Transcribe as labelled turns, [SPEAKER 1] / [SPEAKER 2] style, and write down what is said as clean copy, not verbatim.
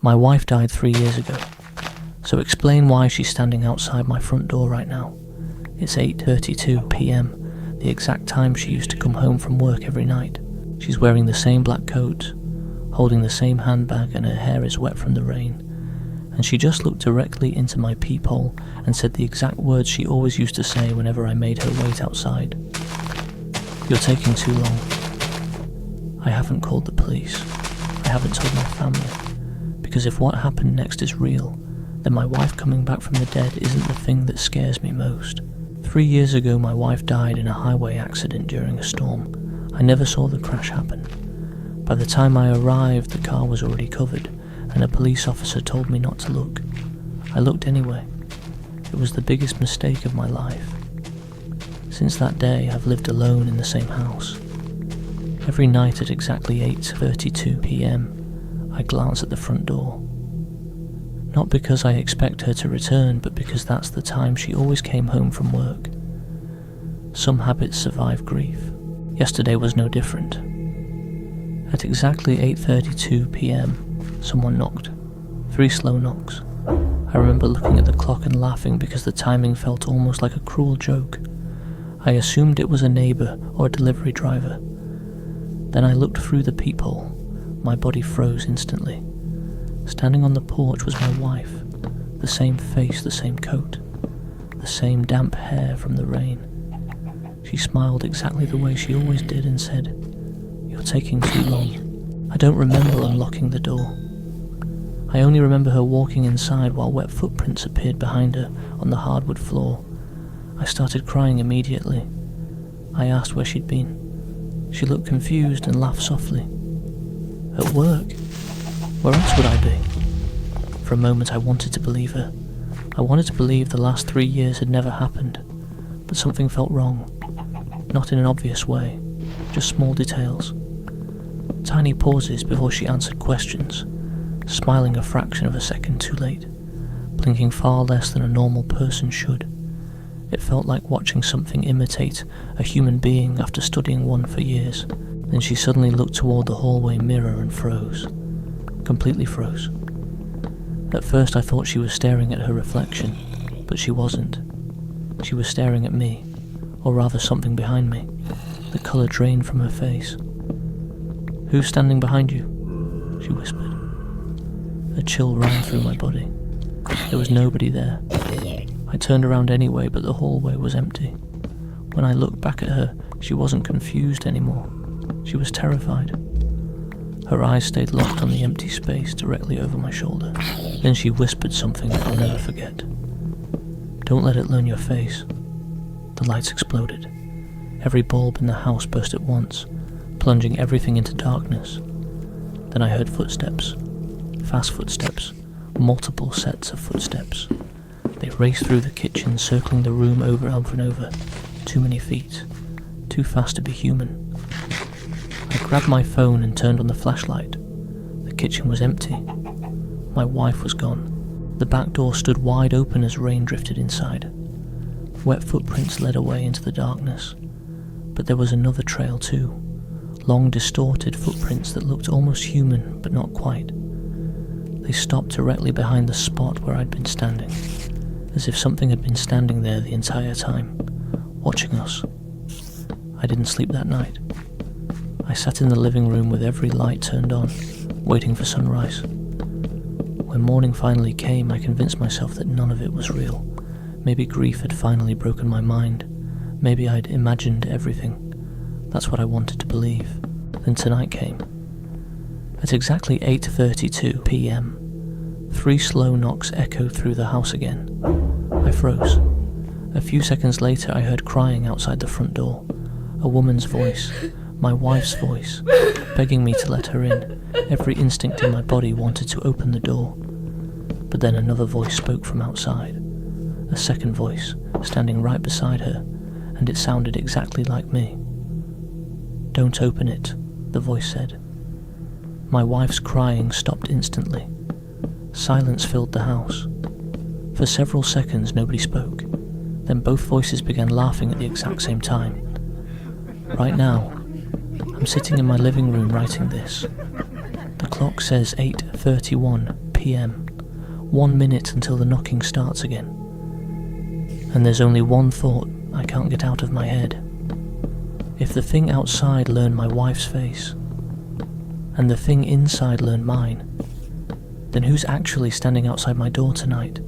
[SPEAKER 1] My wife died 3 years ago, so explain why she's standing outside my front door right now. It's 8:32 p.m, the exact time she used to come home from work every night. She's wearing the same black coat, holding the same handbag, and her hair is wet from the rain. And she just looked directly into my peephole and said the exact words she always used to say whenever I made her wait outside. "You're taking too long." I haven't called the police. I haven't told my family. Because if what happened next is real, then my wife coming back from the dead isn't the thing that scares me most. 3 years ago, my wife died in a highway accident during a storm. I never saw the crash happen. By the time I arrived, the car was already covered, and a police officer told me not to look. I looked anyway. It was the biggest mistake of my life. Since that day, I've lived alone in the same house. Every night at exactly 8:32 p.m, I glance at the front door. Not because I expect her to return, but because that's the time she always came home from work. Some habits survive grief. Yesterday was no different. At exactly 8:32 p.m, someone knocked. 3 slow knocks. I remember looking at the clock and laughing because the timing felt almost like a cruel joke. I assumed it was a neighbour or a delivery driver. Then I looked through the peephole. My body froze instantly. Standing on the porch was my wife. The same face, the same coat, the same damp hair from the rain. She smiled exactly the way she always did and said, "You're taking too long." I don't remember unlocking the door. I only remember her walking inside while wet footprints appeared behind her on the hardwood floor. I started crying immediately. I asked where she'd been. She looked confused and laughed softly. "At work? Where else would I be?" For a moment I wanted to believe her. I wanted to believe the last 3 years had never happened, but something felt wrong. Not in an obvious way, just small details. Tiny pauses before she answered questions, smiling a fraction of a second too late, blinking far less than a normal person should. It felt like watching something imitate a human being after studying one for years. Then she suddenly looked toward the hallway mirror and froze. Completely froze. At first I thought she was staring at her reflection, but she wasn't. She was staring at me, or rather something behind me. The colour drained from her face. "Who's standing behind you?" she whispered. A chill ran through my body. There was nobody there. I turned around anyway, but the hallway was empty. When I looked back at her, she wasn't confused anymore. She was terrified. Her eyes stayed locked on the empty space directly over my shoulder. Then she whispered something that I'll never forget. "Don't let it learn your face." The lights exploded. Every bulb in the house burst at once, plunging everything into darkness. Then I heard footsteps. Fast footsteps. Multiple sets of footsteps. They raced through the kitchen, circling the room over and over. Too many feet. Too fast to be human. I grabbed my phone and turned on the flashlight. The kitchen was empty. My wife was gone. The back door stood wide open as rain drifted inside. Wet footprints led away into the darkness. But there was another trail too. Long, distorted footprints that looked almost human, but not quite. They stopped directly behind the spot where I'd been standing, as if something had been standing there the entire time, watching us. I didn't sleep that night. I sat in the living room with every light turned on, waiting for sunrise. When morning finally came, I convinced myself that none of it was real. Maybe grief had finally broken my mind. Maybe I'd imagined everything. That's what I wanted to believe. Then tonight came. At exactly 8:32 p.m, 3 slow knocks echoed through the house again. I froze. A few seconds later I heard crying outside the front door. A woman's voice, my wife's voice, begging me to let her in. Every instinct in my body wanted to open the door. But then another voice spoke from outside. A second voice, standing right beside her, and it sounded exactly like me. "Don't open it," the voice said. My wife's crying stopped instantly. Silence filled the house. For several seconds nobody spoke. Then both voices began laughing at the exact same time. Right now, I'm sitting in my living room writing this. The clock says 8:31 p.m. PM, 1 minute until the knocking starts again. And there's only one thought I can't get out of my head. If the thing outside learned my wife's face, and the thing inside learned mine, then who's actually standing outside my door tonight?